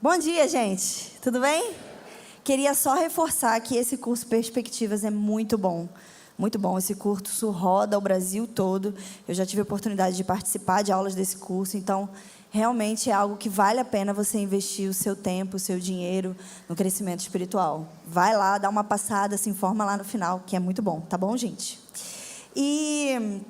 Bom dia, gente. Tudo bem? Queria só reforçar que esse curso Perspectivas é muito bom. Muito bom. Esse curso roda o Brasil todo. Eu já tive a oportunidade de participar de aulas desse curso. Então, realmente é algo que vale a pena você investir o seu tempo, o seu dinheiro no crescimento espiritual. Vai lá, dá uma passada, se informa lá no final, que é muito bom. Tá bom, gente? E...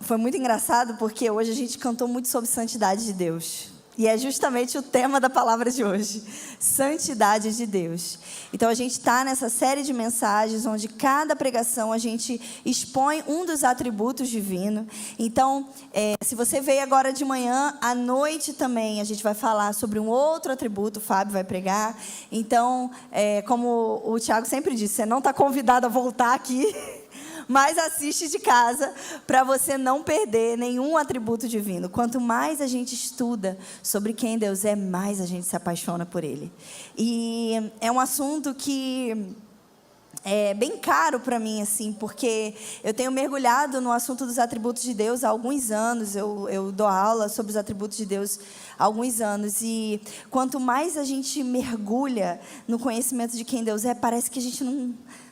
Foi muito engraçado porque hoje a gente cantou muito sobre santidade de Deus. E é justamente o tema da palavra de hoje. Santidade de Deus. Então a gente está nessa série de mensagens onde cada pregação a gente expõe um dos atributos divinos. Então, se você veio agora de manhã, à noite também a gente vai falar sobre um outro atributo, o Fábio vai pregar. Então, como o Tiago sempre disse, você não está convidado a voltar aqui. Mas assiste de casa para você não perder nenhum atributo divino. Quanto mais a gente estuda sobre quem Deus é, mais a gente se apaixona por Ele. E é um assunto que é bem caro para mim, assim, porque eu tenho mergulhado no assunto dos atributos de Deus há alguns anos. Eu dou aula sobre os atributos de Deus há alguns anos. E quanto mais a gente mergulha no conhecimento de quem Deus é, parece que a gente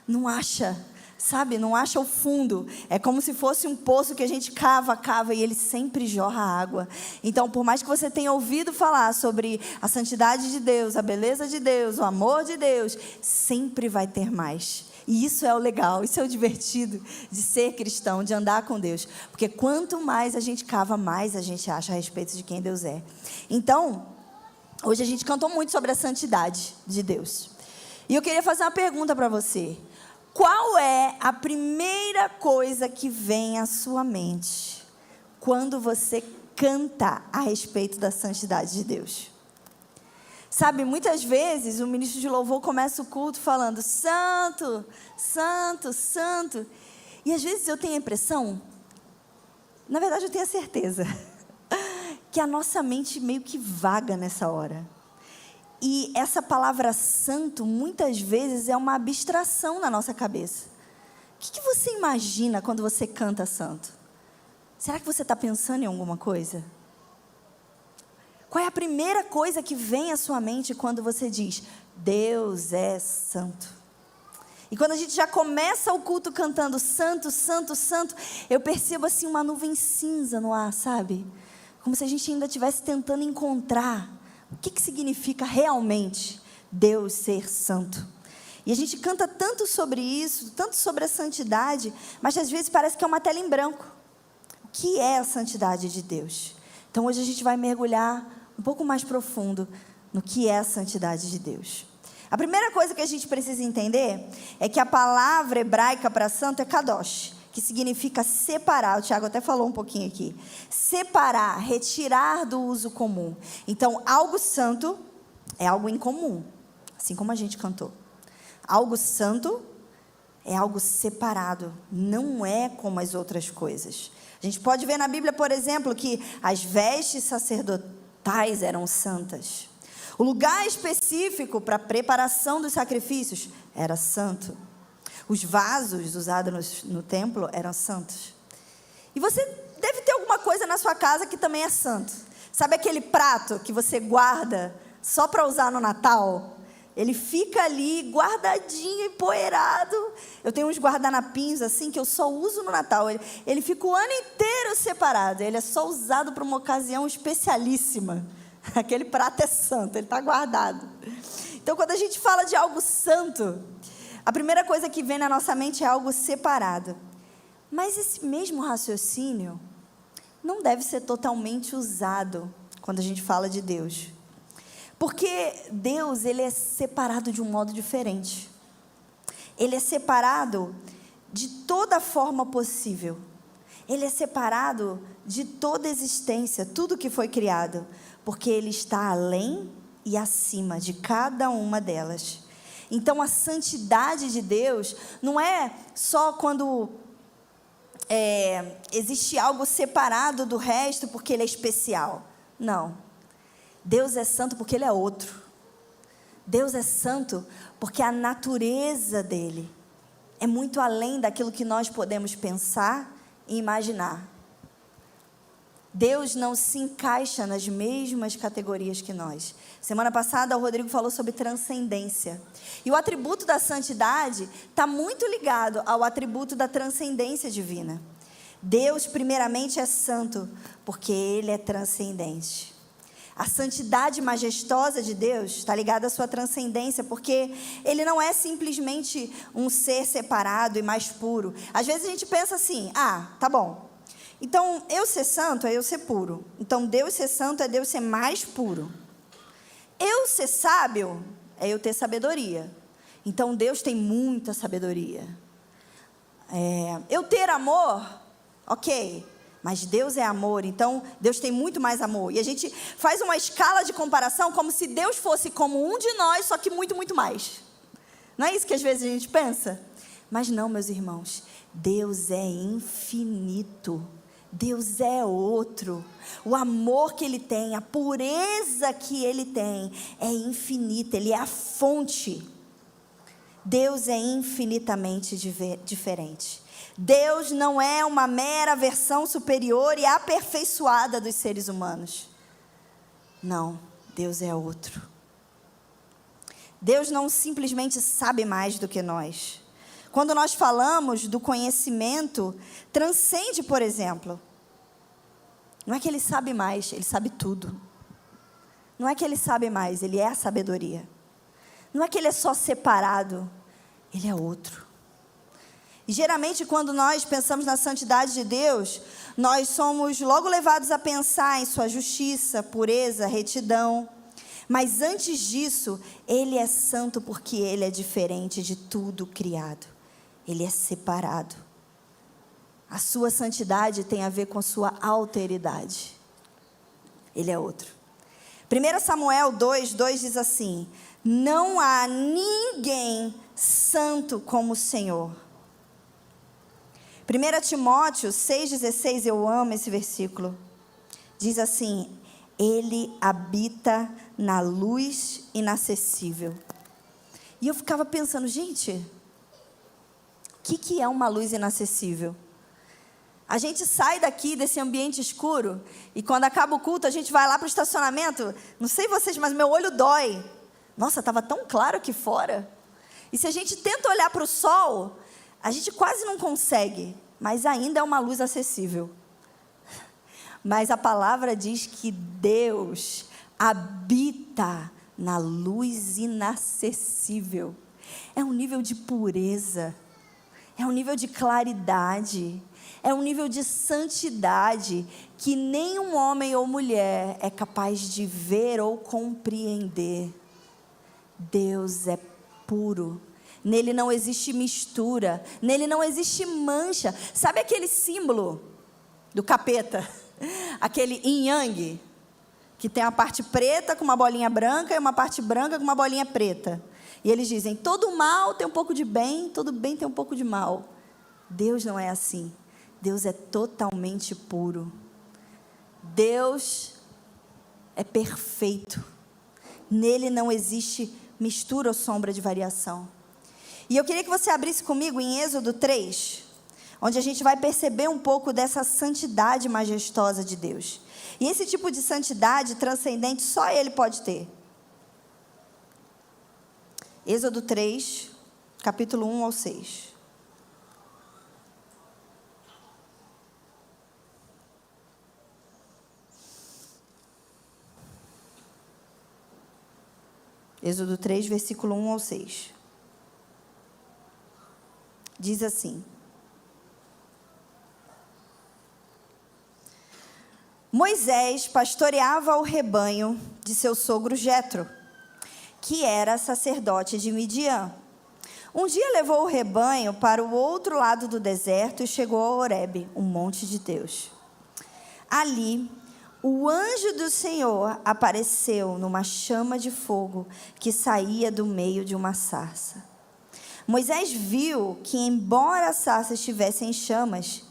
não acha... Sabe, não acha o fundo. É como se fosse um poço que a gente cava e ele sempre jorra água. Então, por mais que você tenha ouvido falar sobre a santidade de Deus, a beleza de Deus, o amor de Deus, sempre vai ter mais. E isso é o legal, isso é o divertido de ser cristão, de andar com Deus. Porque quanto mais a gente cava, mais a gente acha a respeito de quem Deus é. Então, hoje a gente cantou muito sobre a santidade de Deus. E eu queria fazer uma pergunta para você. Qual é a primeira coisa que vem à sua mente quando você canta a respeito da santidade de Deus? Sabe, muitas vezes o ministro de louvor começa o culto falando santo, santo, santo. E às vezes eu tenho a impressão, na verdade eu tenho a certeza, que a nossa mente meio que vaga nessa hora. E essa palavra santo, muitas vezes, é uma abstração na nossa cabeça. O que você imagina quando você canta santo? Será que você está pensando em alguma coisa? Qual é a primeira coisa que vem à sua mente quando você diz, Deus é santo? E quando a gente já começa o culto cantando santo, santo, santo, eu percebo assim uma nuvem cinza no ar, sabe? Como se a gente ainda estivesse tentando encontrar o que significa realmente Deus ser santo. E a gente canta tanto sobre isso, tanto sobre a santidade, mas às vezes parece que é uma tela em branco. O que é a santidade de Deus? Então hoje a gente vai mergulhar um pouco mais profundo no que é a santidade de Deus. A primeira coisa que a gente precisa entender é que a palavra hebraica para santo é kadosh, que significa separar. O Tiago até falou um pouquinho aqui. Separar, retirar do uso comum. Então, algo santo é algo incomum, assim como a gente cantou. Algo santo é algo separado, não é como as outras coisas. A gente pode ver na Bíblia, por exemplo, que as vestes sacerdotais eram santas. O lugar específico para a preparação dos sacrifícios era santo. Os vasos usados no templo eram santos. E você deve ter alguma coisa na sua casa que também é santo. Sabe aquele prato que você guarda só para usar no Natal? Ele fica ali guardadinho, empoeirado. Eu tenho uns guardanapinhos assim que eu só uso no Natal. Ele fica o ano inteiro separado. Ele é só usado para uma ocasião especialíssima. Aquele prato é santo, ele está guardado. Então, quando a gente fala de algo santo, a primeira coisa que vem na nossa mente é algo separado. Mas esse mesmo raciocínio não deve ser totalmente usado quando a gente fala de Deus. Porque Deus, ele é separado de um modo diferente. Ele é separado de toda forma possível. Ele é separado de toda existência, tudo que foi criado. Porque ele está além e acima de cada uma delas. Então, a santidade de Deus não é só quando existe algo separado do resto porque ele é especial. Não. Deus é santo porque ele é outro. Deus é santo porque a natureza dele é muito além daquilo que nós podemos pensar e imaginar. Deus não se encaixa nas mesmas categorias que nós. Semana passada o Rodrigo falou sobre transcendência. E o atributo da santidade está muito ligado ao atributo da transcendência divina. Deus primeiramente é santo, porque Ele é transcendente. A santidade majestosa de Deus está ligada à sua transcendência, porque Ele não é simplesmente um ser separado e mais puro. Às vezes a gente pensa assim, tá bom. Então, eu ser santo é eu ser puro. Então, Deus ser santo é Deus ser mais puro. Eu ser sábio é eu ter sabedoria. Então, Deus tem muita sabedoria. Eu ter amor, ok. Mas Deus é amor, então Deus tem muito mais amor. E a gente faz uma escala de comparação como se Deus fosse como um de nós, só que muito, muito mais. Não é isso que às vezes a gente pensa? Mas não, meus irmãos. Deus é infinito. Deus é outro. O amor que Ele tem, a pureza que Ele tem é infinita. Ele é a fonte. Deus é infinitamente diferente. Deus não é uma mera versão superior e aperfeiçoada dos seres humanos. Não, Deus é outro. Deus não simplesmente sabe mais do que nós. Quando nós falamos do conhecimento, transcende, por exemplo. Não é que Ele sabe mais, Ele sabe tudo. Não é que Ele sabe mais, Ele é a sabedoria. Não é que Ele é só separado, Ele é outro. E geralmente quando nós pensamos na santidade de Deus, nós somos logo levados a pensar em sua justiça, pureza, retidão. Mas antes disso, Ele é santo porque Ele é diferente de tudo criado. Ele é separado. A sua santidade tem a ver com a sua alteridade. Ele é outro. 1 Samuel 2:2 diz assim: não há ninguém santo como o Senhor. 1 Timóteo 6,16, eu amo esse versículo. Diz assim: Ele habita na luz inacessível. E eu ficava pensando, gente, o que é uma luz inacessível? A gente sai daqui desse ambiente escuro e quando acaba o culto a gente vai lá para o estacionamento. Não sei vocês, mas meu olho dói. Nossa, estava tão claro aqui fora. E se a gente tenta olhar para o sol, a gente quase não consegue, mas ainda é uma luz acessível. Mas a palavra diz que Deus habita na luz inacessível. É um nível de pureza, é um nível de claridade, é um nível de santidade que nenhum homem ou mulher é capaz de ver ou compreender. Deus é puro. Nele não existe mistura, nele não existe mancha. Sabe aquele símbolo do capeta? Aquele yin yang, que tem a parte preta com uma bolinha branca e uma parte branca com uma bolinha preta. E eles dizem, todo mal tem um pouco de bem, todo bem tem um pouco de mal. Deus não é assim. Deus é totalmente puro. Deus é perfeito. Nele não existe mistura ou sombra de variação. E eu queria que você abrisse comigo em Êxodo 3, onde a gente vai perceber um pouco dessa santidade majestosa de Deus. E esse tipo de santidade transcendente só Ele pode ter. Êxodo 3, capítulo 1 ao 6. Êxodo 3, versículo 1 ao 6. Diz assim: Moisés pastoreava o rebanho de seu sogro Jetro, que era sacerdote de Midian. Um dia levou o rebanho para o outro lado do deserto e chegou a Horebe, um monte de Deus. Ali, o anjo do Senhor apareceu numa chama de fogo que saía do meio de uma sarça. Moisés viu que, embora a sarça estivesse em chamas,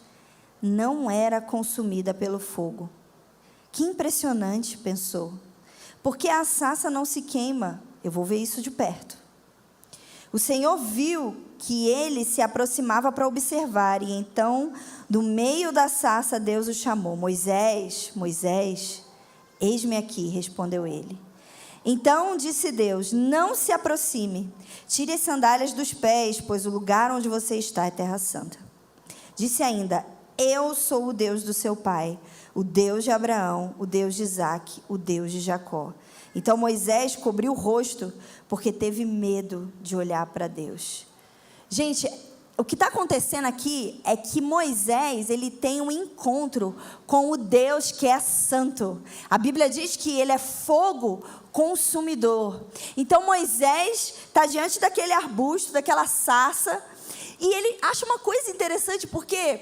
não era consumida pelo fogo. Que impressionante, pensou. Porque a sarça não se queima? Eu vou ver isso de perto. O Senhor viu que ele se aproximava para observar, e então, do meio da sarça, Deus o chamou. Moisés, Moisés, eis-me aqui, respondeu ele. Então disse Deus, não se aproxime, tire as sandálias dos pés, pois o lugar onde você está é terra santa. Disse ainda, eu sou o Deus do seu pai, o Deus de Abraão, o Deus de Isaque, o Deus de Jacó. Então Moisés cobriu o rosto, porque teve medo de olhar para Deus. Gente, o que está acontecendo aqui é que Moisés, ele tem um encontro com o Deus que é santo. A Bíblia diz que ele é fogo consumidor. Então Moisés está diante daquele arbusto, daquela sarça, e ele acha uma coisa interessante, porque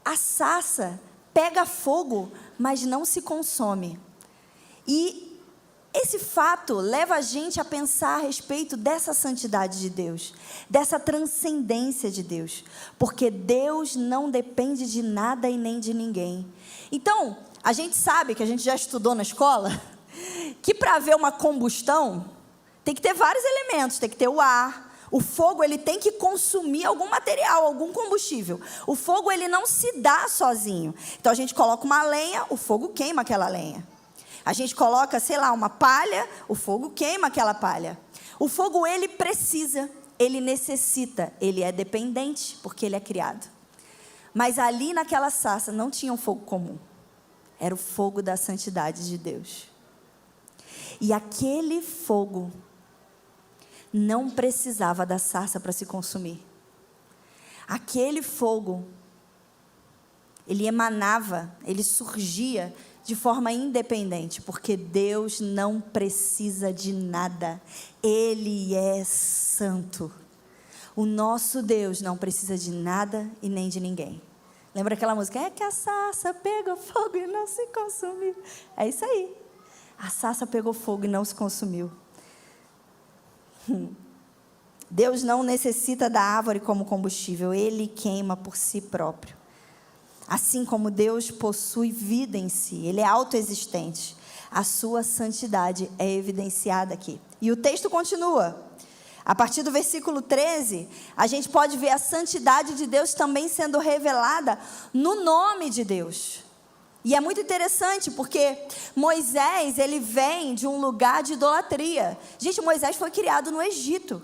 a sarça pega fogo, mas não se consome. E esse fato leva a gente a pensar a respeito dessa santidade de Deus, dessa transcendência de Deus, porque Deus não depende de nada e nem de ninguém. Então, a gente sabe, que a gente já estudou na escola, que para haver uma combustão, tem que ter vários elementos, tem que ter o ar. O fogo, ele tem que consumir algum material, algum combustível. O fogo, ele não se dá sozinho. Então, a gente coloca uma lenha, o fogo queima aquela lenha. A gente coloca, sei lá, uma palha, o fogo queima aquela palha. O fogo, ele precisa, ele necessita, ele é dependente, porque ele é criado. Mas ali naquela sarça não tinha um fogo comum. Era o fogo da santidade de Deus. E aquele fogo não precisava da sarça para se consumir. Aquele fogo, ele emanava, ele surgia de forma independente, porque Deus não precisa de nada. Ele é santo. O nosso Deus não precisa de nada e nem de ninguém. Lembra aquela música? É que a sarça pegou fogo e não se consumiu. É isso aí. A sarça pegou fogo e não se consumiu. Deus não necessita da árvore como combustível. Ele queima por si próprio. Assim como Deus possui vida em si, ele é autoexistente, a sua santidade é evidenciada aqui. E o texto continua. A partir do versículo 13, a gente pode ver a santidade de Deus também sendo revelada no nome de Deus. E é muito interessante, porque Moisés, ele vem de um lugar de idolatria. Gente, Moisés foi criado no Egito.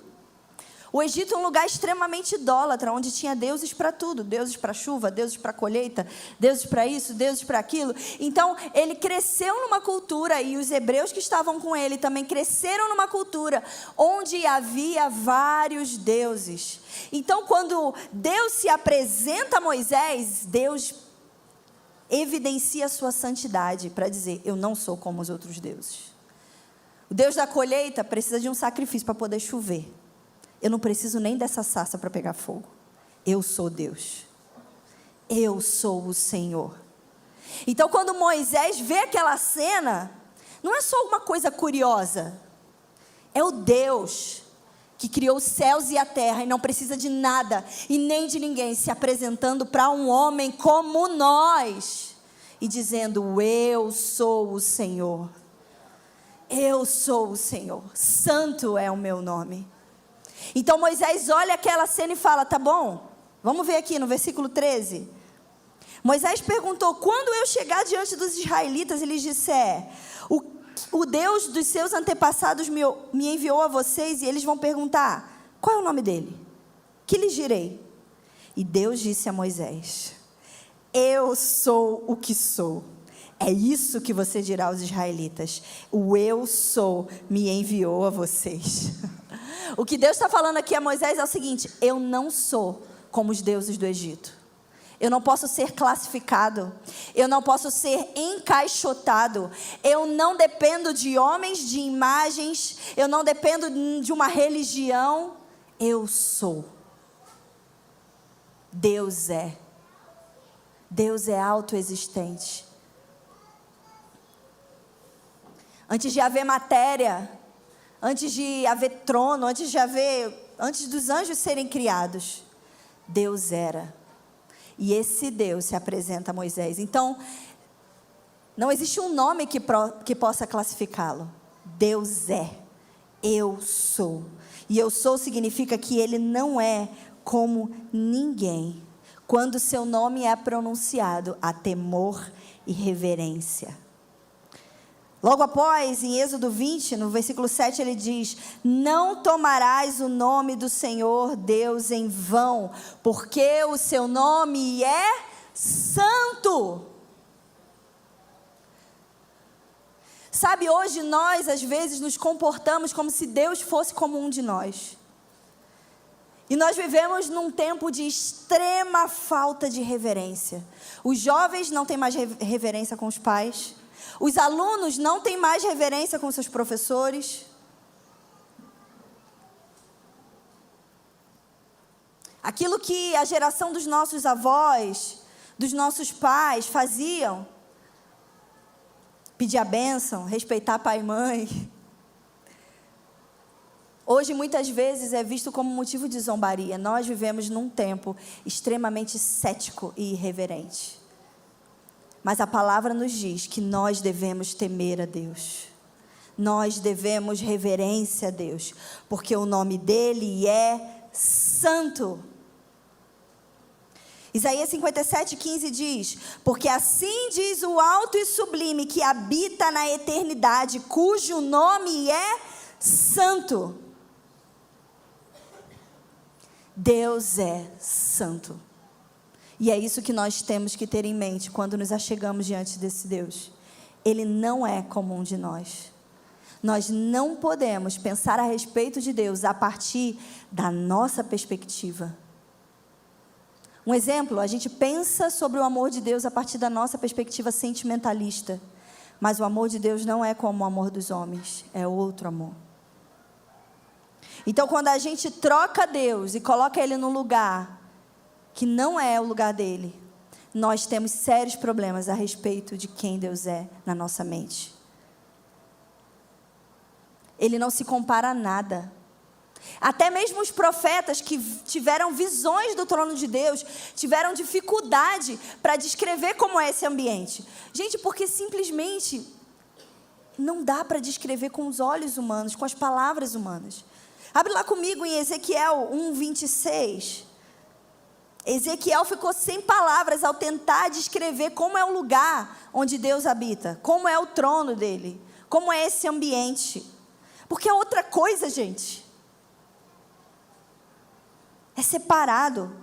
O Egito é um lugar extremamente idólatra, onde tinha deuses para tudo, deuses para chuva, deuses para colheita, deuses para isso, deuses para aquilo. Então, ele cresceu numa cultura, e os hebreus que estavam com ele também cresceram numa cultura, onde havia vários deuses. Então, quando Deus se apresenta a Moisés, Deus evidencia a sua santidade, para dizer, eu não sou como os outros deuses. O Deus da colheita precisa de um sacrifício para poder chover. Eu não preciso nem dessa sarça para pegar fogo. Eu sou Deus. Eu sou o Senhor. Então, quando Moisés vê aquela cena, não é só uma coisa curiosa. É o Deus que criou os céus e a terra e não precisa de nada e nem de ninguém, se apresentando para um homem como nós e dizendo, eu sou o Senhor. Eu sou o Senhor. Santo é o meu nome. Então Moisés olha aquela cena e fala, tá bom, vamos ver aqui no versículo 13. Moisés perguntou, quando eu chegar diante dos israelitas e lhes disser, o Deus dos seus antepassados me enviou a vocês, e eles vão perguntar, qual é o nome dele? Que lhes direi? E Deus disse a Moisés, eu sou o que sou. É isso que você dirá aos israelitas, o eu sou me enviou a vocês. O que Deus está falando aqui a Moisés é o seguinte, eu não sou como os deuses do Egito. Eu não posso ser classificado, eu não posso ser encaixotado, eu não dependo de homens, de imagens, eu não dependo de uma religião, eu sou. Deus é autoexistente. Antes de haver matéria, antes de haver trono, antes dos anjos serem criados, Deus era. E esse Deus se apresenta a Moisés. Então, não existe um nome que possa classificá-lo. Deus é. eu sou. E eu sou significa que ele não é como ninguém. Quando seu nome é pronunciado, há temor e reverência. Logo após, em Êxodo 20, no versículo 7, ele diz: não tomarás o nome do Senhor Deus em vão, porque o seu nome é santo. Sabe, hoje nós, às vezes, nos comportamos como se Deus fosse como um de nós. E nós vivemos num tempo de extrema falta de reverência. Os jovens não têm mais reverência com os pais. Os alunos não têm mais reverência com seus professores. Aquilo que a geração dos nossos avós, dos nossos pais faziam, pedir a bênção, respeitar pai e mãe, hoje muitas vezes é visto como motivo de zombaria. Nós vivemos num tempo extremamente cético e irreverente. Mas a palavra nos diz que nós devemos temer a Deus. Nós devemos reverência a Deus, porque o nome dele é santo. Isaías 57:15 diz: porque assim diz o alto e sublime que habita na eternidade, cujo nome é santo. Deus é santo. E é isso que nós temos que ter em mente quando nos achegamos diante desse Deus. Ele não é como um de nós. Nós não podemos pensar a respeito de Deus a partir da nossa perspectiva. Um exemplo, a gente pensa sobre o amor de Deus a partir da nossa perspectiva sentimentalista. Mas o amor de Deus não é como o amor dos homens, é outro amor. Então, quando a gente troca Deus e coloca Ele num lugar que não é o lugar dele, nós temos sérios problemas a respeito de quem Deus é na nossa mente. Ele não se compara a nada. Até mesmo os profetas que tiveram visões do trono de Deus, tiveram dificuldade para descrever como é esse ambiente. Gente, porque simplesmente não dá para descrever com os olhos humanos, com as palavras humanas. Abre lá comigo em Ezequiel 1:26. Ezequiel ficou sem palavras ao tentar descrever como é o lugar onde Deus habita, como é o trono dele, como é esse ambiente. Porque é outra coisa, gente. É separado.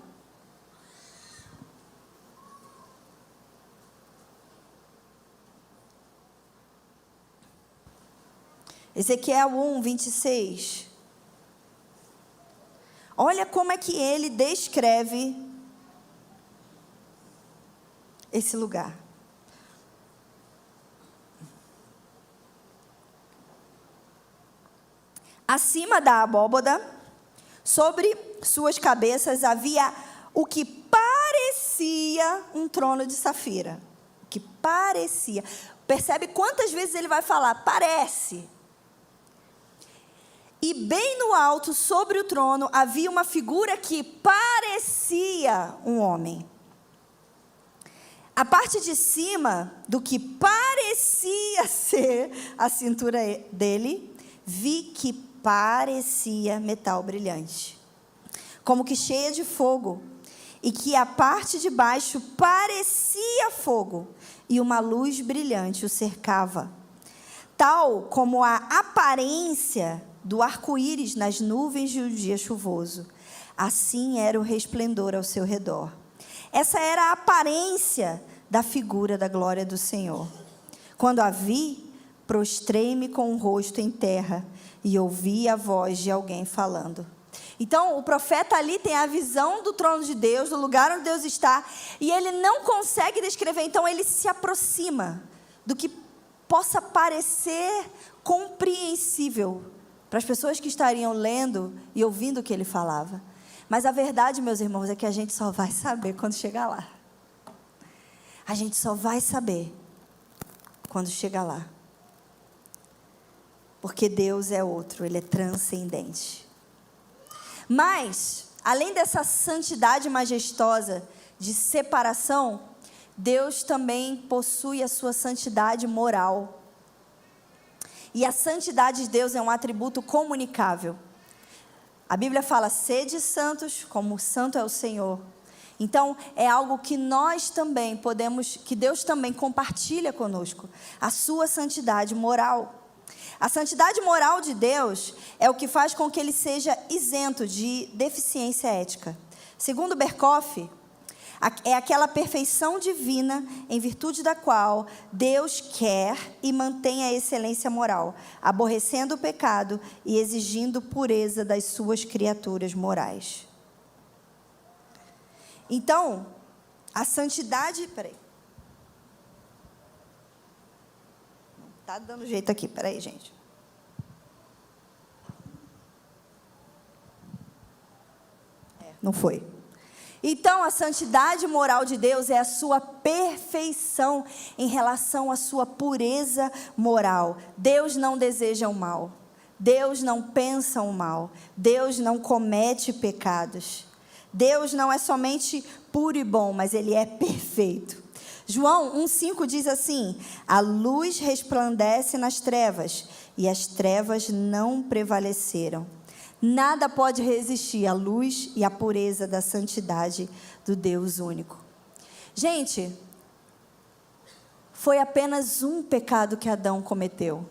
Ezequiel 1:26. Olha como é que ele descreve esse lugar. Acima da abóbada, sobre suas cabeças havia o que parecia um trono de safira. O que parecia. Percebe quantas vezes ele vai falar? Parece. E bem no alto, sobre o trono, havia uma figura que parecia um homem. A parte de cima do que parecia ser a cintura dele, vi que parecia metal brilhante, como que cheia de fogo, e que a parte de baixo parecia fogo, e uma luz brilhante o cercava, tal como a aparência do arco-íris nas nuvens de um dia chuvoso. Assim era o resplendor ao seu redor. Essa era a aparência da figura da glória do Senhor. Quando a vi, prostrei-me com o rosto em terra e ouvi a voz de alguém falando. Então, o profeta ali tem a visão do trono de Deus, do lugar onde Deus está, e ele não consegue descrever, então ele se aproxima do que possa parecer compreensível para as pessoas que estariam lendo e ouvindo o que ele falava. Mas a verdade, meus irmãos, é que a gente só vai saber quando chegar lá. A gente só vai saber quando chegar lá. Porque Deus é outro, Ele é transcendente. Mas, além dessa santidade majestosa de separação, Deus também possui a sua santidade moral. E a santidade de Deus é um atributo comunicável. A Bíblia fala, sede santos, como santo é o Senhor. Então, é algo que nós também podemos, que Deus também compartilha conosco, a sua santidade moral. A santidade moral de Deus é o que faz com que ele seja isento de deficiência ética. Segundo Berkoff, é aquela perfeição divina em virtude da qual Deus quer e mantém a excelência moral, aborrecendo o pecado e exigindo pureza das suas criaturas morais. Então, a santidade... Peraí. Não está dando jeito aqui, peraí, gente. Não foi. Então, a santidade moral de Deus é a sua perfeição em relação à sua pureza moral. Deus não deseja o mal. Deus não pensa o mal. Deus não comete pecados. Deus não é somente puro e bom, mas Ele é perfeito. João 1,5 diz assim, a luz resplandece nas trevas, e as trevas não prevaleceram. Nada pode resistir à luz e à pureza da santidade do Deus único. Gente, foi apenas um pecado que Adão cometeu.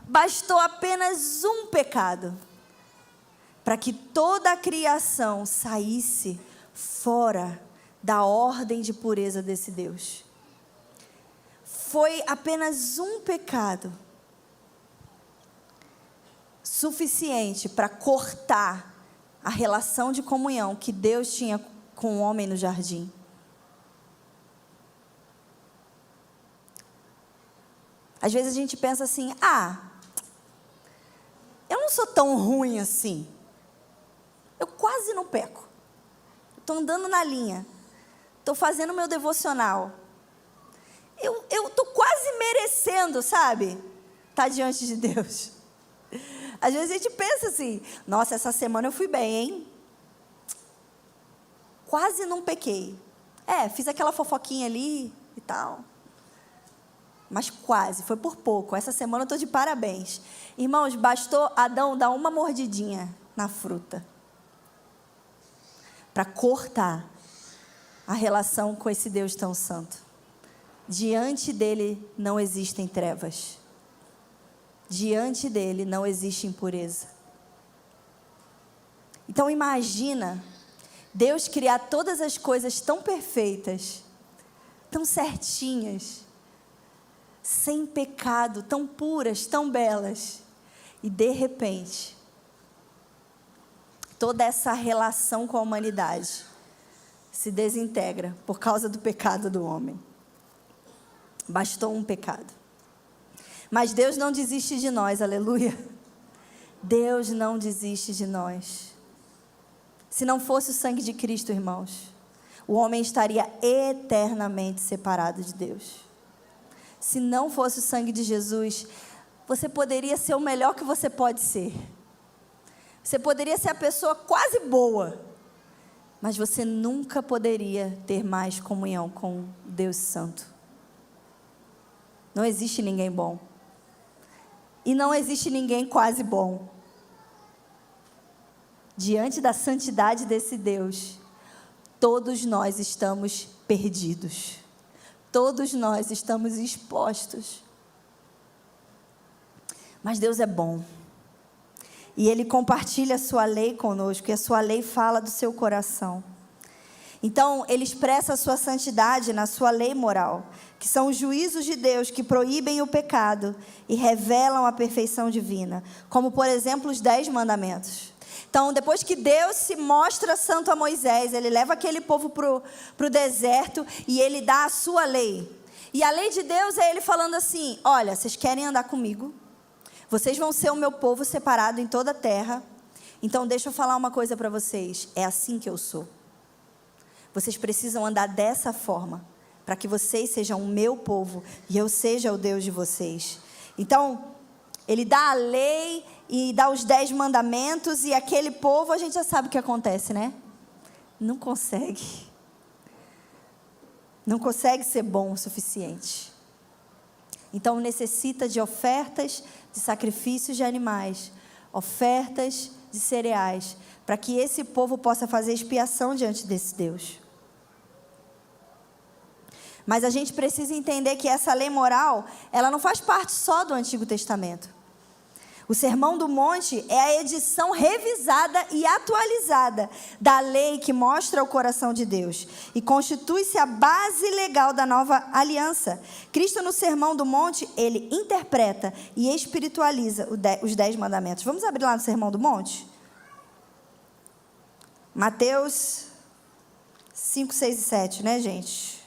Bastou apenas um pecado para que toda a criação saísse fora da ordem de pureza desse Deus. Foi apenas um pecado suficiente para cortar a relação de comunhão que Deus tinha com o homem no jardim. Às vezes a gente pensa assim, eu não sou tão ruim assim. Eu quase não peco. Estou andando na linha. Estou fazendo o meu devocional. Eu estou quase merecendo, sabe? Estar diante de Deus. Às vezes a gente pensa assim, nossa, essa semana eu fui bem, hein? Quase não pequei. Fiz aquela fofoquinha ali e tal. Mas quase, foi por pouco. Essa semana eu estou de parabéns. Irmãos, bastou Adão dar uma mordidinha na fruta para cortar a relação com esse Deus tão santo. Diante dele não existem trevas. Diante dele não existe impureza. Então imagina Deus criar todas as coisas tão perfeitas, tão certinhas, sem pecado, tão puras, tão belas. E de repente, toda essa relação com a humanidade se desintegra por causa do pecado do homem. Bastou um pecado. Mas Deus não desiste de nós, aleluia. Deus não desiste de nós. Se não fosse o sangue de Cristo, irmãos, o homem estaria eternamente separado de Deus. Se não fosse o sangue de Jesus, você poderia ser o melhor que você pode ser. Você poderia ser a pessoa quase boa, mas você nunca poderia ter mais comunhão com Deus Santo. Não existe ninguém bom. E não existe ninguém quase bom. Diante da santidade desse Deus, todos nós estamos perdidos. Todos nós estamos expostos. Mas Deus é bom. E Ele compartilha a sua lei conosco. E a sua lei fala do seu coração. Então, Ele expressa a sua santidade na sua lei moral, que são os juízos de Deus que proíbem o pecado e revelam a perfeição divina, como, por exemplo, os 10 mandamentos. Então, depois que Deus se mostra santo a Moisés, Ele leva aquele povo para o deserto e Ele dá a sua lei. E a lei de Deus é Ele falando assim, olha, vocês querem andar comigo? Vocês vão ser o meu povo separado em toda a terra. Então, deixa eu falar uma coisa para vocês. É assim que eu sou. Vocês precisam andar dessa forma, para que vocês sejam o meu povo e eu seja o Deus de vocês. Então, Ele dá a lei e dá os 10 mandamentos, e aquele povo, a gente já sabe o que acontece, né? Não consegue. Não consegue ser bom o suficiente. Então necessita de ofertas, de sacrifícios de animais, ofertas de cereais, para que esse povo possa fazer expiação diante desse Deus. Mas a gente precisa entender que essa lei moral, ela não faz parte só do Antigo Testamento. O Sermão do Monte é a edição revisada e atualizada da lei que mostra o coração de Deus e constitui-se a base legal da nova aliança. Cristo, no Sermão do Monte, ele interpreta e espiritualiza os 10 mandamentos. Vamos abrir lá no Sermão do Monte? Mateus 5, 6 e 7, né, gente?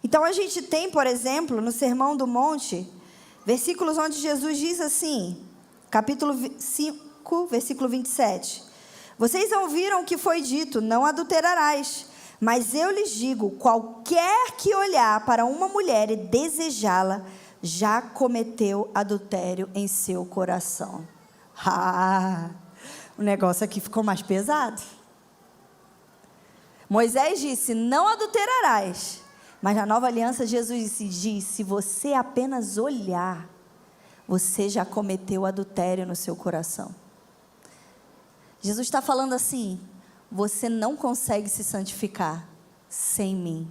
Então a gente tem, por exemplo, no Sermão do Monte, versículos onde Jesus diz assim, capítulo 5, versículo 27. Vocês ouviram o que foi dito, não adulterarás. Mas eu lhes digo, qualquer que olhar para uma mulher e desejá-la, já cometeu adultério em seu coração. O negócio aqui ficou mais pesado. Moisés disse, não adulterarás. Mas na nova aliança, Jesus diz, se você apenas olhar, você já cometeu adultério no seu coração. Jesus está falando assim, você não consegue se santificar sem mim.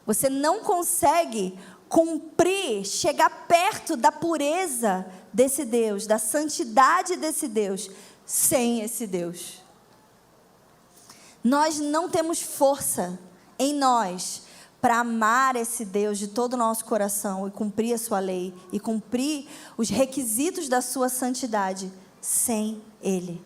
Você não consegue cumprir, chegar perto da pureza desse Deus, da santidade desse Deus, sem esse Deus. Nós não temos força em nós, para amar esse Deus de todo o nosso coração e cumprir a sua lei, e cumprir os requisitos da sua santidade, sem Ele.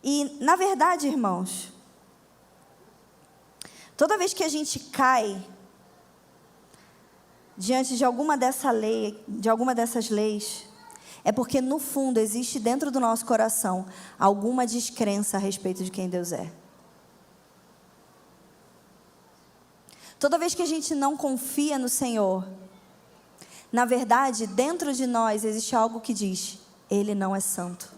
E, na verdade, irmãos, toda vez que a gente cai diante de alguma dessas leis, é porque, no fundo, existe dentro do nosso coração alguma descrença a respeito de quem Deus é. Toda vez que a gente não confia no Senhor, na verdade, dentro de nós existe algo que diz, Ele não é santo.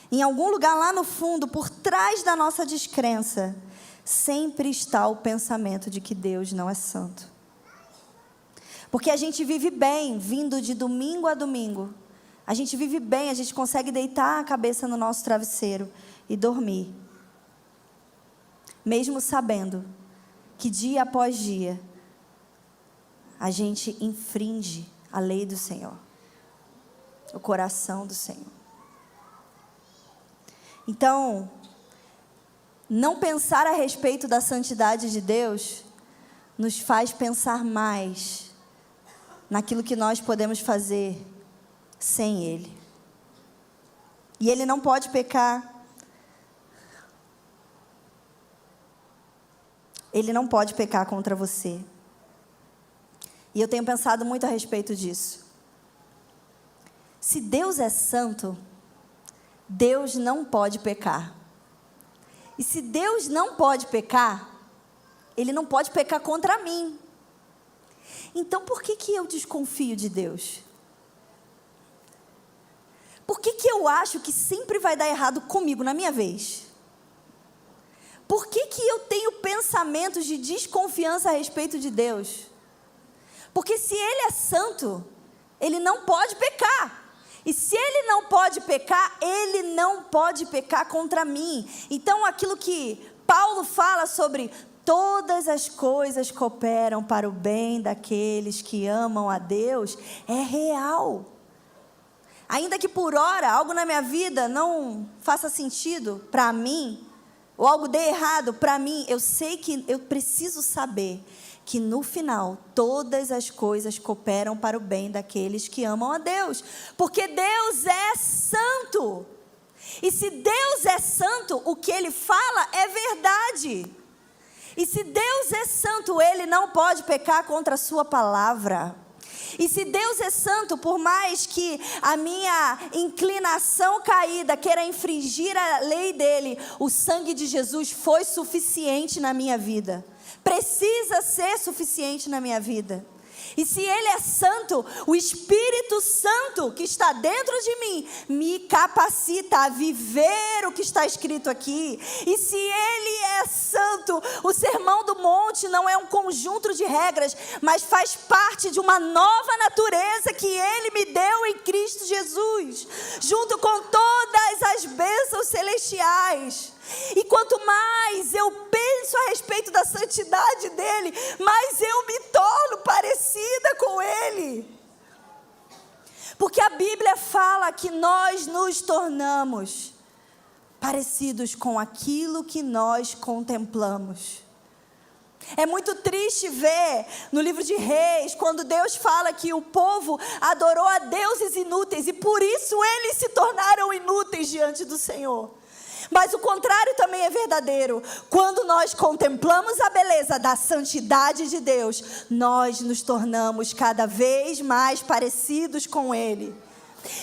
Em algum lugar lá no fundo, por trás da nossa descrença, sempre está o pensamento de que Deus não é santo. Porque a gente vive bem, vindo de domingo a domingo. A gente vive bem, a gente consegue deitar a cabeça no nosso travesseiro e dormir. Mesmo sabendo que dia após dia, a gente infringe a lei do Senhor. O coração do Senhor. Então, não pensar a respeito da santidade de Deus, nos faz pensar mais naquilo que nós podemos fazer sem Ele. E Ele não pode pecar. Ele não pode pecar contra você. E eu tenho pensado muito a respeito disso. Se Deus é santo, Deus não pode pecar. E se Deus não pode pecar, Ele não pode pecar contra mim. Então, por que eu desconfio de Deus? Por que eu acho que sempre vai dar errado comigo na minha vez? Por que eu tenho pensamentos de desconfiança a respeito de Deus? Porque se Ele é santo, Ele não pode pecar. E se Ele não pode pecar, Ele não pode pecar contra mim. Então, aquilo que Paulo fala sobre todas as coisas cooperam para o bem daqueles que amam a Deus, é real. Ainda que por hora algo na minha vida não faça sentido para mim, ou algo dê errado para mim, eu sei que eu preciso saber que no final todas as coisas cooperam para o bem daqueles que amam a Deus, porque Deus é santo. E se Deus é santo, o que Ele fala é verdade. E se Deus é santo, Ele não pode pecar contra a sua palavra. E se Deus é santo, por mais que a minha inclinação caída queira infringir a lei dele, o sangue de Jesus foi suficiente na minha vida. Precisa ser suficiente na minha vida. E se Ele é santo, o Espírito Santo que está dentro de mim me capacita a viver o que está escrito aqui. E se Ele é santo, o Sermão do Monte não é um conjunto de regras, mas faz parte de uma nova natureza que Ele me deu em Cristo Jesus, junto com todas as bênçãos celestiais. E quanto mais eu penso a respeito da santidade dele, mais eu me torno parecida com ele. Porque a Bíblia fala que nós nos tornamos parecidos com aquilo que nós contemplamos. É muito triste ver no livro de Reis, quando Deus fala que o povo adorou a deuses inúteis e por isso eles se tornaram inúteis diante do Senhor. Mas o contrário também é verdadeiro. Quando nós contemplamos a beleza da santidade de Deus, nós nos tornamos cada vez mais parecidos com Ele.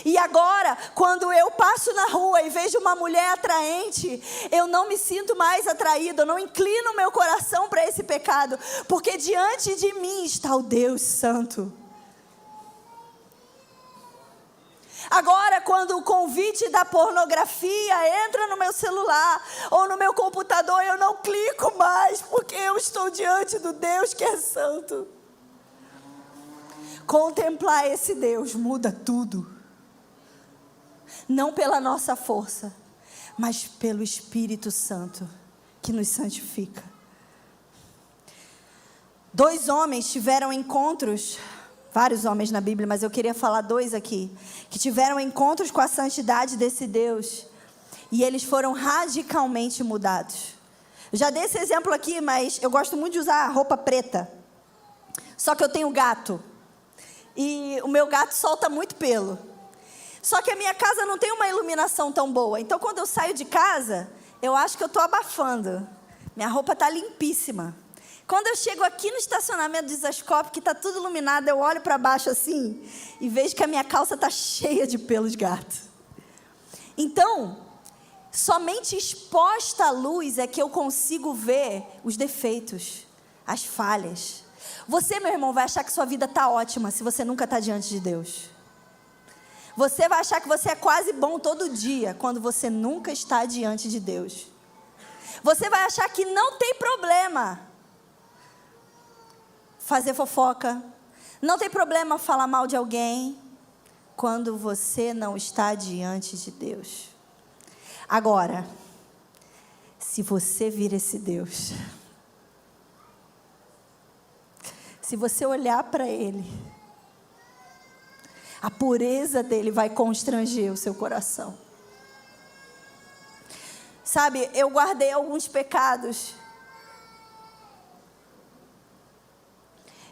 E agora, quando eu passo na rua e vejo uma mulher atraente, eu não me sinto mais atraída, eu não inclino meu coração para esse pecado, porque diante de mim está o Deus Santo. Agora, quando o convite da pornografia entra no meu celular ou no meu computador, eu não clico mais, porque eu estou diante do Deus que é santo. Contemplar esse Deus muda tudo. Não pela nossa força, mas pelo Espírito Santo que nos santifica. 2 homens tiveram encontros. Vários homens na Bíblia, mas eu queria falar 2 aqui, que tiveram encontros com a santidade desse Deus, e eles foram radicalmente mudados. Eu já dei esse exemplo aqui, mas eu gosto muito de usar roupa preta. Só que eu tenho gato, e o meu gato solta muito pelo. Só que a minha casa não tem uma iluminação tão boa, então quando eu saio de casa, eu acho que eu estou abafando. Minha roupa está limpíssima. Quando eu chego aqui no estacionamento do Isascope, que está tudo iluminado, eu olho para baixo assim e vejo que a minha calça está cheia de pelos de gato. Então, somente exposta à luz é que eu consigo ver os defeitos, as falhas. Você, meu irmão, vai achar que sua vida está ótima se você nunca está diante de Deus. Você vai achar que você é quase bom todo dia quando você nunca está diante de Deus. Você vai achar que não tem problema fazer fofoca, não tem problema falar mal de alguém, quando você não está diante de Deus. Agora, se você vir esse Deus, se você olhar para Ele, a pureza dele vai constranger o seu coração. Sabe, eu guardei alguns pecados.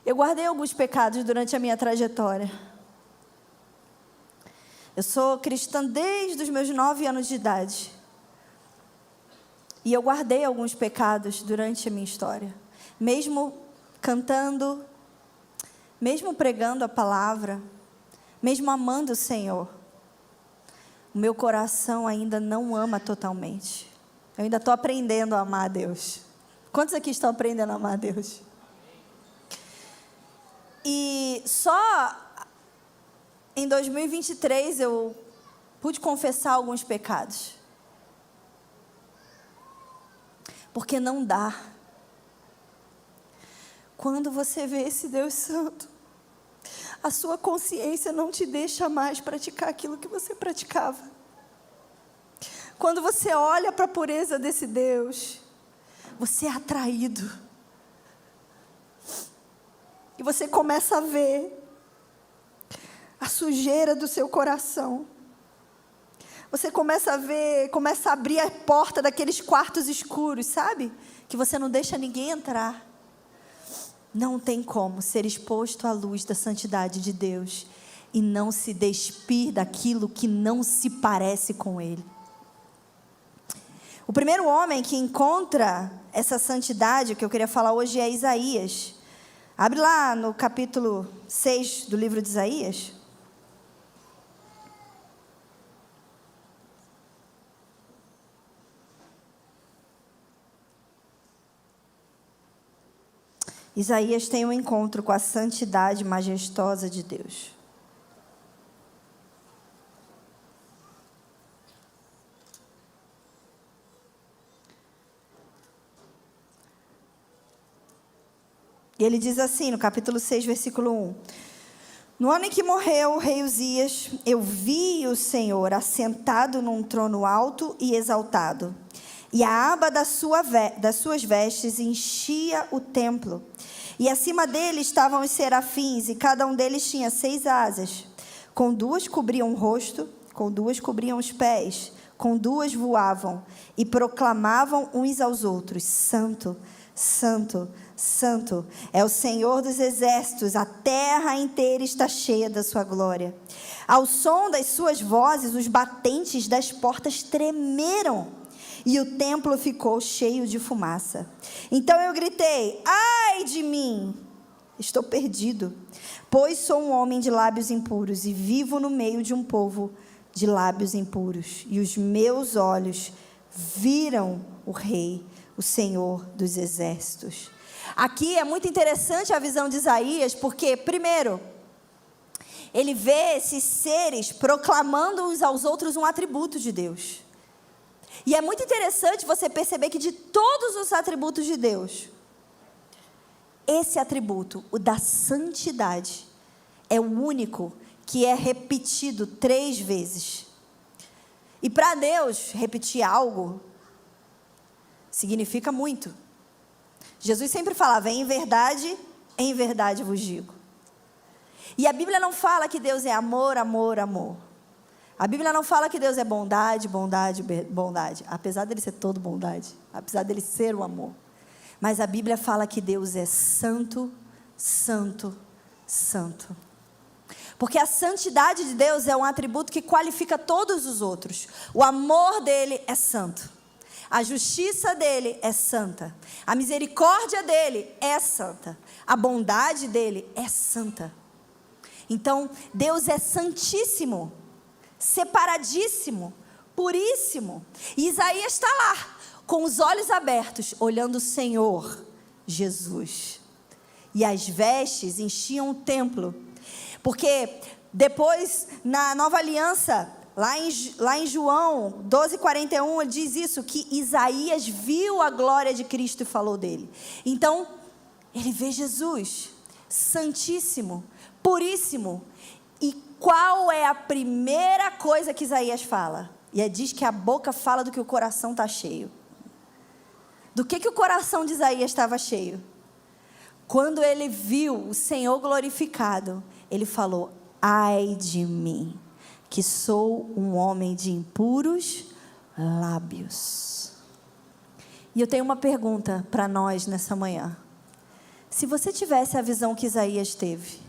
Eu guardei alguns pecados durante a minha trajetória. Eu sou cristã desde os meus 9 anos de idade. E eu guardei alguns pecados durante a minha história. Mesmo cantando, mesmo pregando a palavra, mesmo amando o Senhor, o meu coração ainda não ama totalmente. Eu ainda estou aprendendo a amar a Deus. Quantos aqui estão aprendendo a amar a Deus? E só em 2023 eu pude confessar alguns pecados. Porque não dá. Quando você vê esse Deus Santo, a sua consciência não te deixa mais praticar aquilo que você praticava. Quando você olha para a pureza desse Deus, você é atraído. E você começa a ver a sujeira do seu coração. Você começa a ver, começa a abrir a porta daqueles quartos escuros, sabe? Que você não deixa ninguém entrar. Não tem como ser exposto à luz da santidade de Deus e não se despir daquilo que não se parece com Ele. O primeiro homem que encontra essa santidade que eu queria falar hoje é Isaías. Abre lá no capítulo 6 do livro de Isaías. Isaías tem um encontro com a santidade majestosa de Deus. E ele diz assim, no capítulo 6, versículo 1. No ano em que morreu o rei Uzias, eu vi o Senhor assentado num trono alto e exaltado. E a aba das suas vestes enchia o templo. E acima dele estavam os serafins, e cada um deles tinha 6 asas. Com 2 cobriam o rosto, com 2 cobriam os pés, com 2 voavam, e proclamavam uns aos outros: Santo, Santo, Santo é o Senhor dos exércitos, a terra inteira está cheia da sua glória. Ao som das suas vozes, os batentes das portas tremeram, e o templo ficou cheio de fumaça. Então eu gritei: ai de mim, estou perdido, pois sou um homem de lábios impuros e vivo no meio de um povo de lábios impuros. E os meus olhos viram o Rei, o Senhor dos exércitos. Aqui é muito interessante a visão de Isaías, porque, primeiro, ele vê esses seres proclamando uns aos outros um atributo de Deus. E é muito interessante você perceber que de todos os atributos de Deus, esse atributo, o da santidade, é o único que é repetido 3 vezes. E para Deus, repetir algo significa muito. Jesus sempre falava: em verdade vos digo. E a Bíblia não fala que Deus é amor, amor, amor. A Bíblia não fala que Deus é bondade, bondade, bondade. Apesar dele ser todo bondade, apesar dele ser o amor. Mas a Bíblia fala que Deus é santo, santo, santo. Porque a santidade de Deus é um atributo que qualifica todos os outros. O amor dele é santo. A justiça dele é santa. A misericórdia dele é santa. A bondade dele é santa. Então, Deus é santíssimo, separadíssimo, puríssimo. E Isaías está lá, com os olhos abertos, olhando o Senhor Jesus. E as vestes enchiam o templo. Porque depois, na Nova Aliança, lá em João 12:41, ele diz isso, que Isaías viu a glória de Cristo e falou dele. Então, ele vê Jesus, santíssimo, puríssimo. E qual é a primeira coisa que Isaías fala? E diz que a boca fala do que o coração está cheio. Do que o coração de Isaías estava cheio? Quando ele viu o Senhor glorificado, ele falou: ai de mim, que sou um homem de impuros lábios. E eu tenho uma pergunta para nós nessa manhã. Se você tivesse a visão que Isaías teve,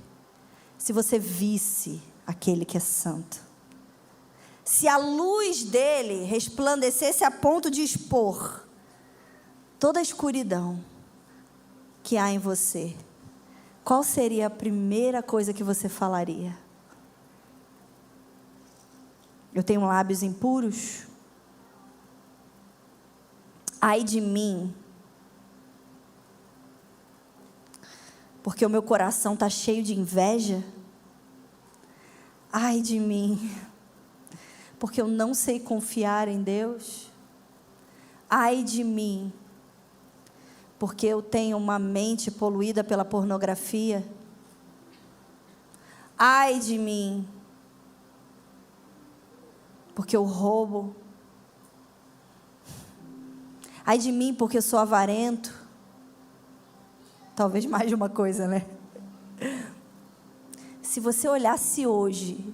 se você visse aquele que é santo, se a luz dele resplandecesse a ponto de expor toda a escuridão que há em você, qual seria a primeira coisa que você falaria? Eu tenho lábios impuros? Ai de mim, porque o meu coração está cheio de inveja. Ai de mim, porque eu não sei confiar em Deus. Ai de mim, porque eu tenho uma mente poluída pela pornografia. Ai de mim, porque eu roubo. Ai de mim, porque eu sou avarento. Talvez mais de uma coisa, né? Se você olhasse hoje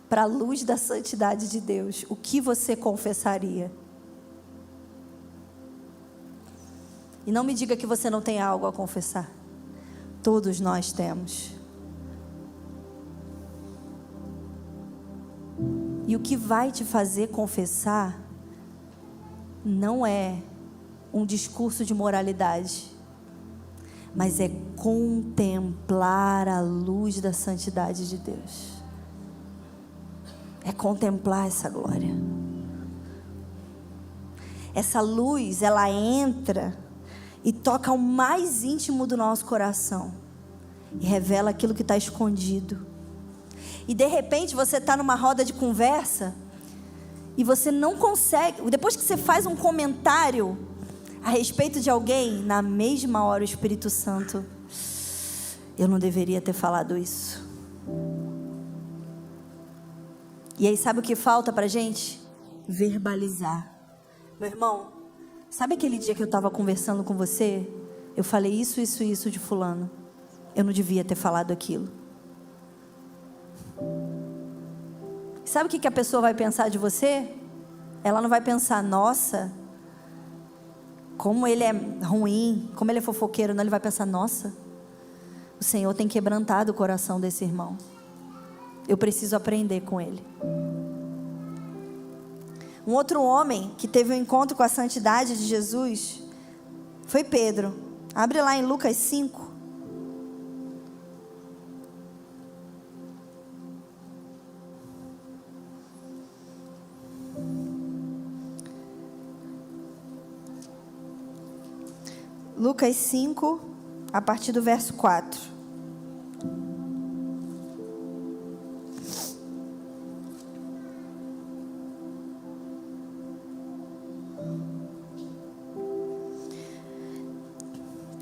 para a luz da santidade de Deus, o que você confessaria? E não me diga que você não tem algo a confessar. Todos nós temos. E o que vai te fazer confessar não é um discurso de moralidade, mas é contemplar a luz da santidade de Deus. É contemplar essa glória. Essa luz, ela entra e toca o mais íntimo do nosso coração e revela aquilo que está escondido. E de repente você está numa roda de conversa e você não consegue, depois que você faz um comentário a respeito de alguém, na mesma hora o Espírito Santo, eu não deveria ter falado isso. E aí sabe o que falta pra gente? Verbalizar. Meu irmão, sabe aquele dia que eu estava conversando com você? Eu falei isso de fulano. Eu não devia ter falado aquilo. Sabe o que a pessoa vai pensar de você? Ela não vai pensar, nossa, como ele é ruim, como ele é fofoqueiro. Não, ele vai pensar, nossa, o Senhor tem quebrantado o coração desse irmão. Eu preciso aprender com ele. Um outro homem que teve um encontro com a santidade de Jesus foi Pedro. Abre lá em Lucas 5. Lucas 5, a partir do verso 4.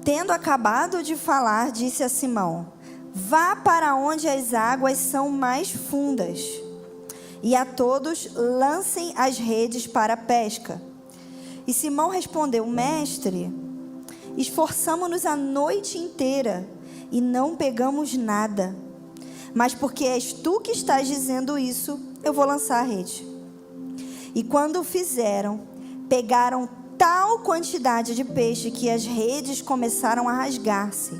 Tendo acabado de falar, disse a Simão: vá para onde as águas são mais fundas, e a todos lancem as redes para a pesca. E Simão respondeu: mestre, esforçamo-nos a noite inteira e não pegamos nada. Mas porque és tu que estás dizendo isso, eu vou lançar a rede. E quando o fizeram, pegaram tal quantidade de peixe que as redes começaram a rasgar-se.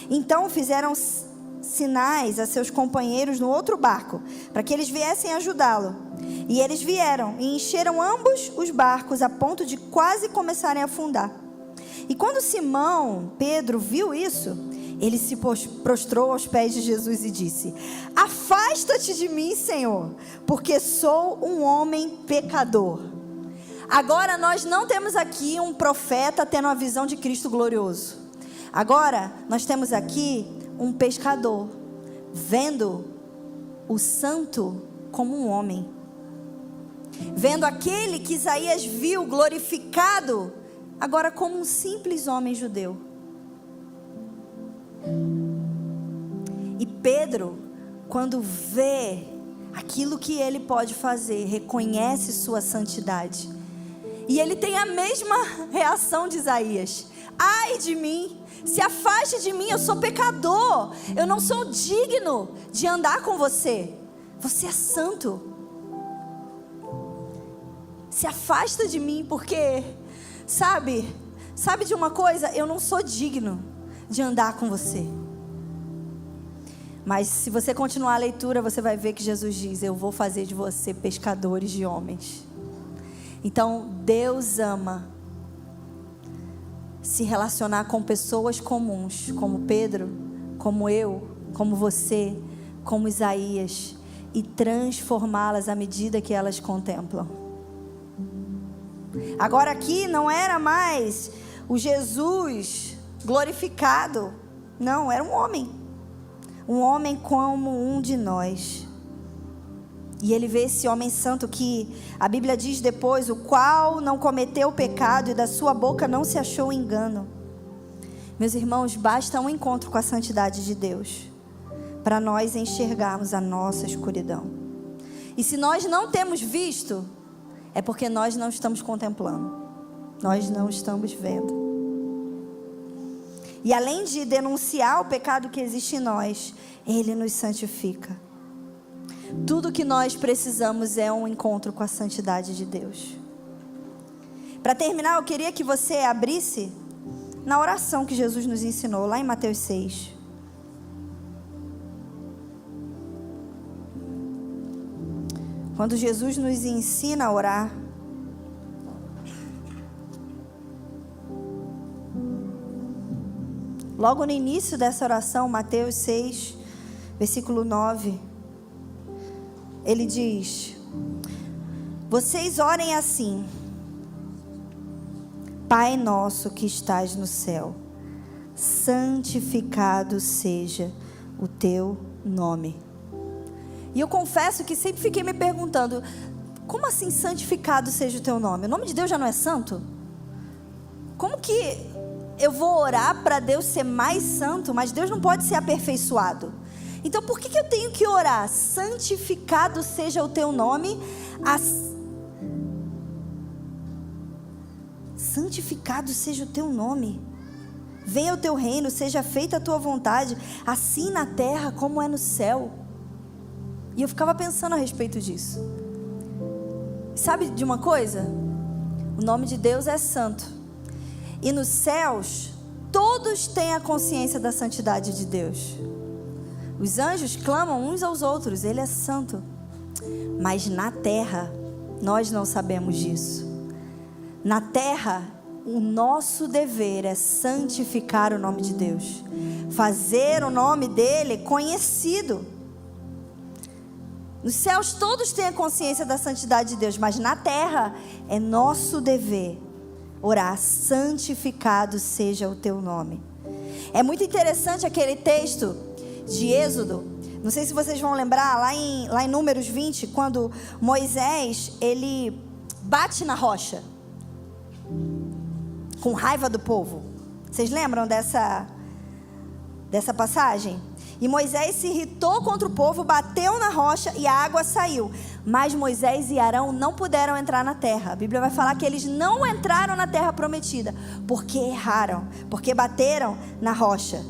Então fizeram sinais a seus companheiros no outro barco, para que eles viessem ajudá-lo. E eles vieram e encheram ambos os barcos a ponto de quase começarem a afundar. E quando Simão, Pedro, viu isso, ele se prostrou aos pés de Jesus e disse: afasta-te de mim, Senhor, porque sou um homem pecador. Agora nós não temos aqui um profeta tendo uma visão de Cristo glorioso. Agora nós temos aqui um pescador vendo o santo como um homem, vendo aquele que Isaías viu glorificado agora como um simples homem judeu. E Pedro, quando vê aquilo que ele pode fazer, reconhece sua santidade. E ele tem a mesma reação de Isaías: ai de mim, se afaste de mim, eu sou pecador, eu não sou digno de andar com você, você é santo. Se afasta de mim, porque sabe de uma coisa, eu não sou digno de andar com você. Mas se você continuar a leitura, você vai ver que Jesus diz: eu vou fazer de você pescadores de homens. Então Deus ama se relacionar com pessoas comuns, como Pedro, como eu, como você, como Isaías, e transformá-las à medida que elas contemplam. Agora aqui não era mais o Jesus glorificado, não, era um homem como um de nós. E ele vê esse homem santo que a Bíblia diz depois: o qual não cometeu pecado e da sua boca não se achou engano. Meus irmãos, basta um encontro com a santidade de Deus para nós enxergarmos a nossa escuridão. E se nós não temos visto, é porque nós não estamos contemplando, nós não estamos vendo. E além de denunciar o pecado que existe em nós, Ele nos santifica. Tudo que nós precisamos é um encontro com a santidade de Deus. Para terminar, eu queria que você abrisse na oração que Jesus nos ensinou, lá em Mateus 6. Quando Jesus nos ensina a orar, Logo no início dessa oração, Mateus 6, versículo 9, ele diz: vocês orem assim: Pai nosso que estás no céu, santificado seja o teu nome. E eu confesso que sempre fiquei me perguntando: como assim santificado seja o teu nome? O nome de Deus já não é santo? Como que eu vou orar para Deus ser mais santo, mas Deus não pode ser aperfeiçoado? Então por que eu tenho que orar? Santificado seja o teu nome. Santificado seja o teu nome. Venha o teu reino, seja feita a tua vontade, assim na terra como é no céu. E eu ficava pensando a respeito disso. Sabe de uma coisa? O nome de Deus é santo. E nos céus, todos têm a consciência da santidade de Deus. Os anjos clamam uns aos outros: Ele é santo. Mas na terra, nós não sabemos disso. Na terra, o nosso dever é santificar o nome de Deus, fazer o nome dele conhecido. Nos céus todos têm a consciência da santidade de Deus, mas na terra é nosso dever orar: santificado seja o teu nome. É muito interessante aquele texto de Êxodo. Não sei se vocês vão lembrar, lá em Números 20, quando Moisés, ele bate na rocha, com raiva do povo. Vocês lembram dessa passagem? E Moisés se irritou contra o povo, bateu na rocha e a água saiu. Mas Moisés e Arão não puderam entrar na terra. A Bíblia vai falar que eles não entraram na terra prometida, porque erraram, porque bateram na rocha.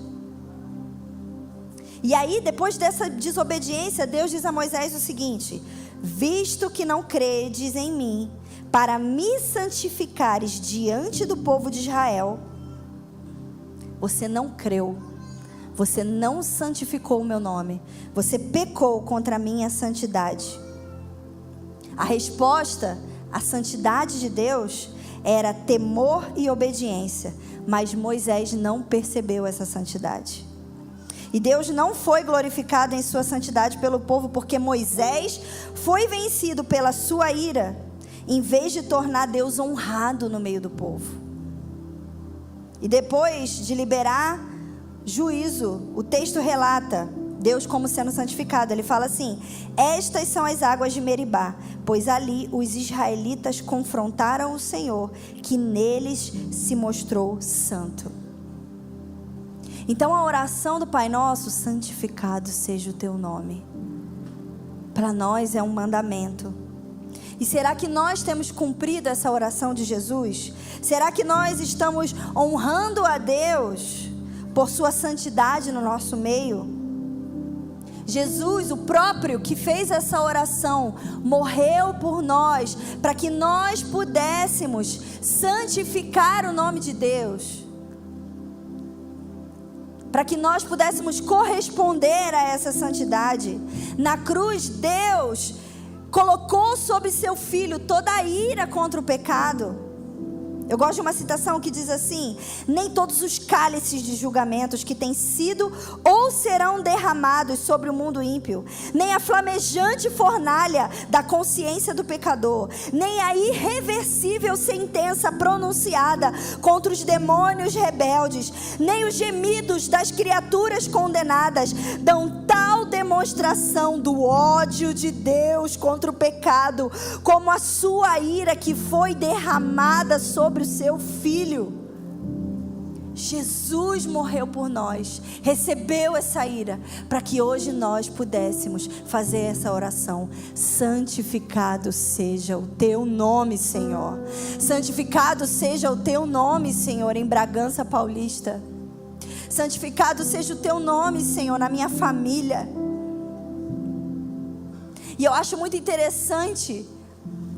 E aí, depois dessa desobediência, Deus diz a Moisés o seguinte: visto que não credes em mim, para me santificares diante do povo de Israel, você não creu, você não santificou o meu nome, você pecou contra a minha santidade. A resposta à santidade de Deus era temor e obediência, mas Moisés não percebeu essa santidade. E Deus não foi glorificado em sua santidade pelo povo, porque Moisés foi vencido pela sua ira, em vez de tornar Deus honrado no meio do povo. E depois de liberar juízo, o texto relata Deus como sendo santificado. Ele fala assim: estas são as águas de Meribá, pois ali os israelitas confrontaram o Senhor, que neles se mostrou santo. Então a oração do Pai Nosso: santificado seja o teu nome, para nós é um mandamento. E será que nós temos cumprido essa oração de Jesus? Será que nós estamos honrando a Deus por sua santidade no nosso meio? Jesus, o próprio que fez essa oração, morreu por nós, para que nós pudéssemos santificar o nome de Deus, para que nós pudéssemos corresponder a essa santidade. Na cruz, Deus colocou sobre seu filho toda a ira contra o pecado. Eu gosto de uma citação que diz assim: nem todos os cálices de julgamentos que têm sido ou serão derramados sobre o mundo ímpio, nem a flamejante fornalha da consciência do pecador, nem a irreversível sentença pronunciada contra os demônios rebeldes, nem os gemidos das criaturas condenadas dão tal demonstração do ódio de Deus contra o pecado, como a sua ira que foi derramada sobre o seu filho. Jesus morreu por nós, recebeu essa ira, para que hoje nós pudéssemos fazer essa oração: santificado seja o teu nome, Senhor. Santificado seja o teu nome, Senhor, em Bragança Paulista. Santificado seja o teu nome, Senhor, na minha família. E eu acho muito interessante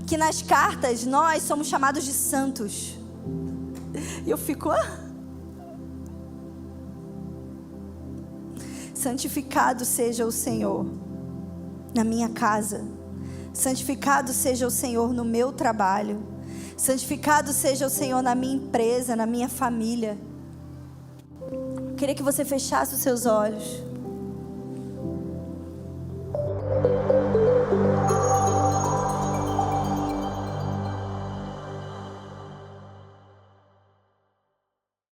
que nas cartas nós somos chamados de santos. E eu fico... Santificado seja o Senhor na minha casa. Santificado seja o Senhor no meu trabalho. Santificado seja o Senhor na minha empresa, na minha família. queria que você fechasse os seus olhos.